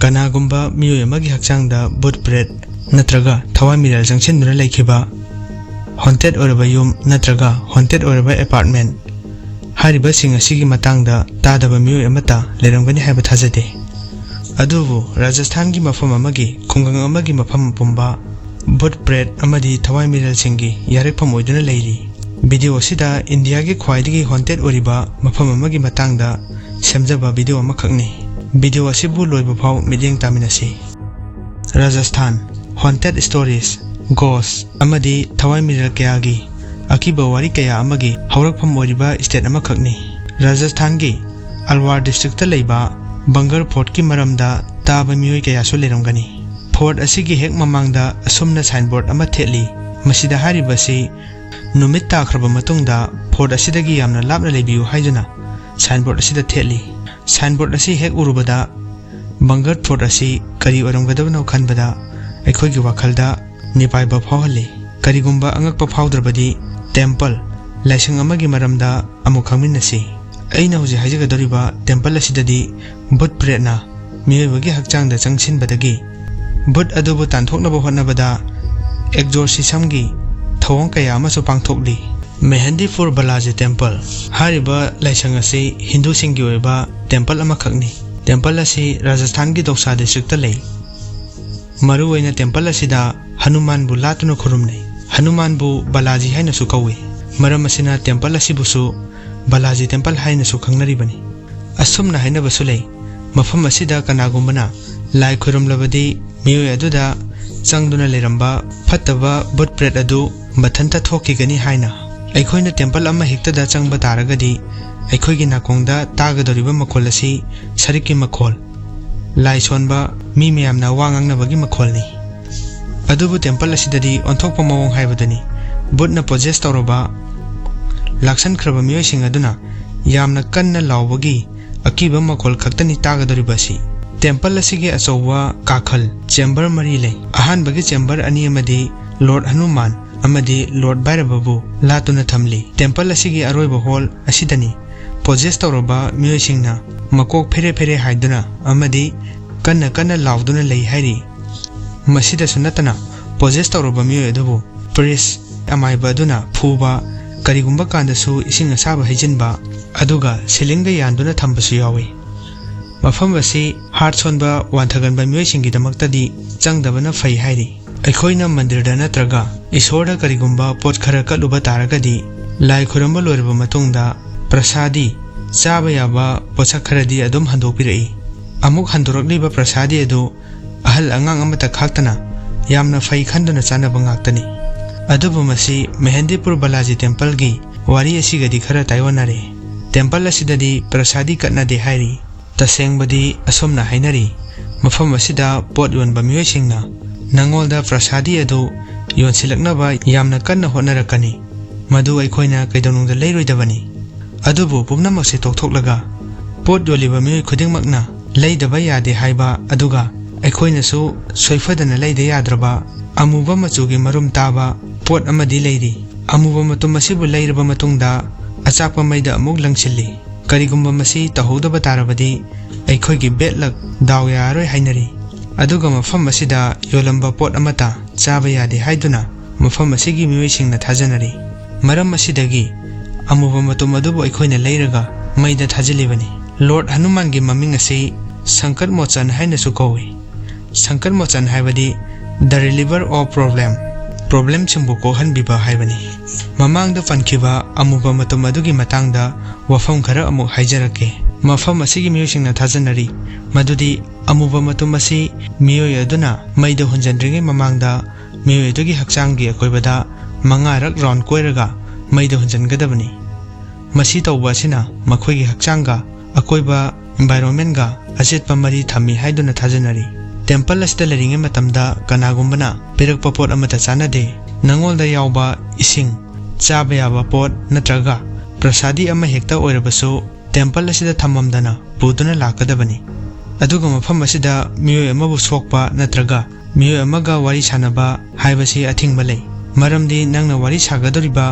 Kanagumba miyoi amagi hakchangda boot bread natraga thawai miral jangchenduna laikhiba haunted oraba yum natraga haunted oraba apartment hariba sing asigi matangda tadaba miyoi amata leramgani haiba thajade adubu Rajasthan gi mafam amagi khungang amagi mafam pumba boot bread amadi thawai miral singi yarekpham oiduna leiri video sida India gi khwaidigi haunted oriba mafam amagi matangda semjaba video amakhakni video asibu loiba phau mideng taminasi Rajasthan haunted stories ghosts amadi thawai miral kayagi akiba wari kaya amagi haurakpham oriba state amakhakni Rajasthan gi Alwar district ta leiba Bangar Fort ki maramda taba miyoi kaya so leramgani Fort asigi hek mamangda asumna signboard ama theli masida haribasi numit takhraba matungda Fort asidagi yamna lapna lebiu haiduna signboard asida theli signboard asi hek urubada Bangar Fort asi kari oramgadabna khanbada aikhoigi wakhalda nipaiba phawhali karigumba angakpa phawdrabadi temple laising amagi maramda amu khangminasi aina hoji haijagadoriba temple asidadi boot bread na miyoibagi hakchangda changsinbadagi boot adubu tanthoknaba hotnabada exorcism gi thawang kaya amasu pangthokli Mehendipur Balaji Temple hariba laisang asi Hindu singgi oiba temple amakhakni temple asi Rajasthan gi Doksa district ta lei maru oina temple asida Hanuman bu latuna khurumnai Hanuman bu Balaji haina su kawi maram asina temple asibusu Balaji temple haina su khangnaribani asumna haina basulei mafam asida kanagumbana lai khurumlabadi miyoi aduda changduna leramba phattaba boot bread adu mathanta thokigani haina aikhoina temple ama hekta da changba taragadi aikhoigi nakongda tagadoriba makhol asi sariki makhol lai sonba mi meyamna wangangnabagi makholni adubu temple asidadi onthokpa mawong haibadani boot na possess tawraba laksan khraba miyoi sing aduna yamna kanna lawbagi akiba makhol khaktani tagadoribasi temple asigi achowa kakhal chamber mari lei ahanbagi chamber ani amadi Lord Hanuman amadi Lord Bhairababu latuna thamli temple asigi aroiba hall asidani possess tawraba miyoi singna makok phere phere haiduna amadi kanna lawduna lei hairi masida sunatana possess tawraba miyoi adubu priest amaiba aduna phuba karigumba kandasu ising asaba haijinba aduga silingda yanduna thambasu yawi mafam asi heart sonba wanthaganba miyoi singi damaktadi changdabana fai hairi aikhoina mandirda natraga isorda karigumba pot khara kaluba taragadi lai khuramba loirba matungda prasadi chaba yaba pochak kharadi adum handopirai amuk handorokliba prasadi adu ahal angang amata khaktana yamna fai khanduna chanaba ngaktani adubu masi Mehendipur Balaji Temple gi wari asigadi khara taiwanare temple asidadi prasadi katnade hairi tasengbadi asomna hainari mafam asida pot yonba miyoi singna nangolda prasadi adu yonsilaknaba yamna kanna hotnarakani madu aikhoina kaidonungda leiroidabani adubu pumnamakse tokthoklaga pot yoliba miyoi khudingmakna leidaba yade haiba aduga aikhoina su soifadana leida yadraba amuba machugi marum taba pot amadi leiri amuba matum asibu leiraba matungda achakpa maida amuk langsilli karigumba masi tahodaba tarabadi aikhoigi betlak daw yaroi hainari aduga mafam asida yolamba pot amata chaba yade haiduna mafam asigi miyoi singna thajanari maram asidagi amuba matum adubu aikhoina leiraga maida thajilibani Lord Hanuman gi maming asi Sankar Mochan haina su kawi Sankar Mochan haibadi the reliever of problem chimbu ko hanbiba haibani mamangda pankhiba amuba matum adugi matangda wafam khara amuk haijarake mafam asigi miyoi singna thajanari madudi amuba matum asi miyoi aduna maida hunjanringe mamangda miyoi adugi hakchanggi akoibada mangarak round koiraga maida hunjangadabani masi tawba sina makhoigi hakchangga akoiba environment ga ajitpa mari thami haiduna thajanari temple asida leringe matamda kanagumbana pirakpa pot amata chanade nangolda yawba ising chaba yaba pot natraga prasadi ama hekta oirabasu temple asida thamamdana puduna lakadabani aduga mafam asida miyoi amabu sokpa natraga miyoi amaga wari sanaba haibasi athingba lei maramdi nangna wari sagadoriba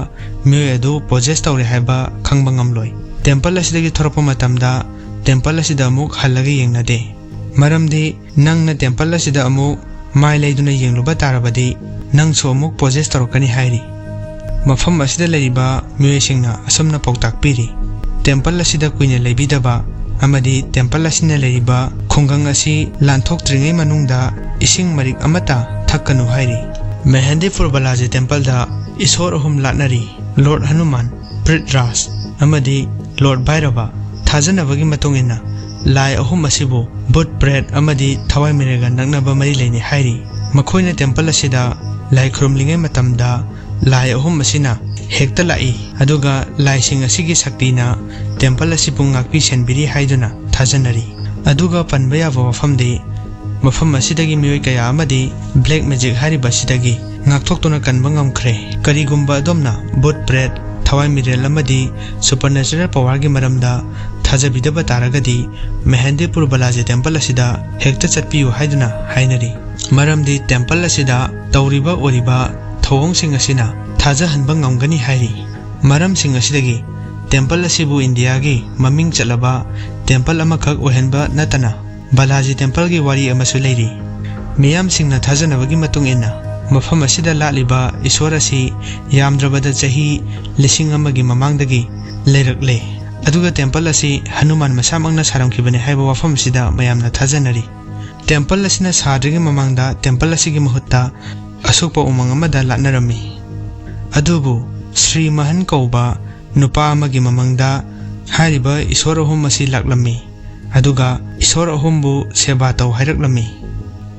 miyoi adu possess tawre haiba khangba ngamloi temple asidagi thorpa matamda temple asida amuk halaga yengnade Maramdi nangna temple asida amuk mai leiduna yengluba tarabadi nangso amuk possess torokani hairi. Mafam asida leriba miyuisingna asumna pautak piri. Temple asida kuina leibidaba amadi temple asina leriba khungang asi lanthoktringay manungda ising marik amata thakkanu hairi. Mehendipur Balaji Temple da Isor ahum latnari Lord Hanuman, Prithras, amadi Lord Bhairava thajanabagi matungina lai ahum asibu Buddha bread amadi thawai mirega naknaba mari leini hairi. Makhoina temple asida lai khurumlingai matamda lai ahum asina hekta lai aduga lai sing asigi saktina temple asibu ngakpi senbiri haiduna thajanari. Aduga panba yaba wafamdi mafam asidagi miyoi kaya amadi black magic hariba asidagi ngakthoktuna kanba ngamkhre. Karigumba adomna Buddha bread thawai mirel amadi supernatural power gi maramda thajabidaba taragadi Mehendipur Balaji Temple asida hekta chatpiyu haiduna hainari. Maramdi temple asida tawriba oriba thawong sing asina thajahanba ngamgani hairi. Maram sing asidagi temple asibu India gi maming chalaba temple amakhak ohenba natana Balaji Temple gi wari amasu leiri. Miyam singna thajanabagi matung inna mafam asida latliba Iswar asi yamdrabada chahi lising amagi mamangdagi leirakle. Aduga temple asi Hanuman masamangna saramkhibane haiba wafam asida mayamna thajanari. Temple asina sadrigi mamangda temple asigi mahutta asukpa umang amada latnarami. Adubu Sri Mahan kauba nupa amagi mamangda hariba Iswar ahum asi laklami. Aduga Iswar ahumbu seba tau hairaklammi.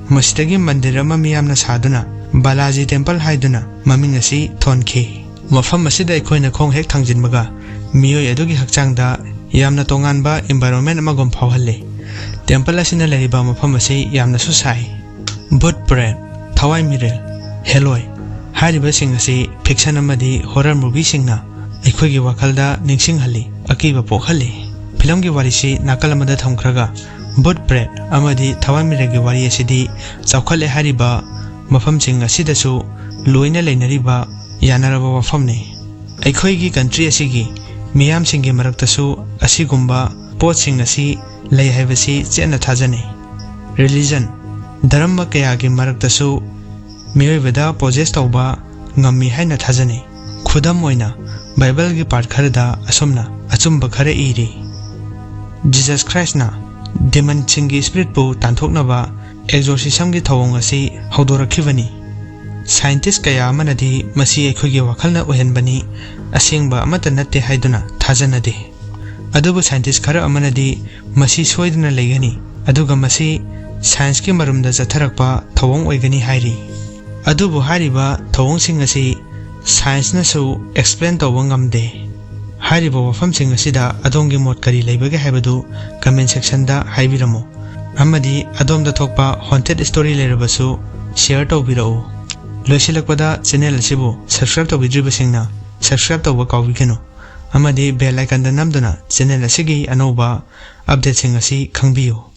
Masidagi mandir ama miyamna saduna Balaji Temple haiduna maming asi thonkhi. Mafam asida aikoina khong hek thangjinbaga miyoi adugi hakchangda yamna tonganba environment amagom phawhalle. Temple asina leriba mafam asi yamna su sai. Buddha bread thawai mirel heloi hariba sing asi fiction amadi horror movie singna aikoigi wakhalda ningsinghalli akiba pokhalli. Film ki warisi nakal amada thamkhraga Buddha bread amadi thawai miregi wari asidi chawkhale hariba mafam sing asidasu loina leinariba yanaraba wafamne. Aikhoigi country asigi miyam singi maraktasu asigumba pot sing asi lei haibasi chena thajane. Religion dharma kayagi maraktasu miyoibada possess tawba ngammi haina thajane. Khudam oina Bible gi part kharada asomna achumba khare iri. Jesus Christ na demon singi spirit bu tanthoknaba exorcism gi thawong asi haudorakhibani. Scientist kaya amanadi masi aikhogi wakhalna ohenbani asengba amata natte haiduna thajanade. Adubu scientist khara amanadi masi soiduna leigani aduga masi science ki marumda jatharakpa thawong oigani hairi. Adubu hariba thawong sing asi science na su explain tawba ngamde. Hariba wafam sing asida adongi mot kari leibage haibadu comment section da haibiramo. Amadi adom da thokpa haunted story lerabasu share tawbirao. Loisilakpada channel asibu subscribe tawbidriba singna subscribe tawba kawbigano. Amadi bell icon da namduna channel asigi anoba update sing asi khangbiyo.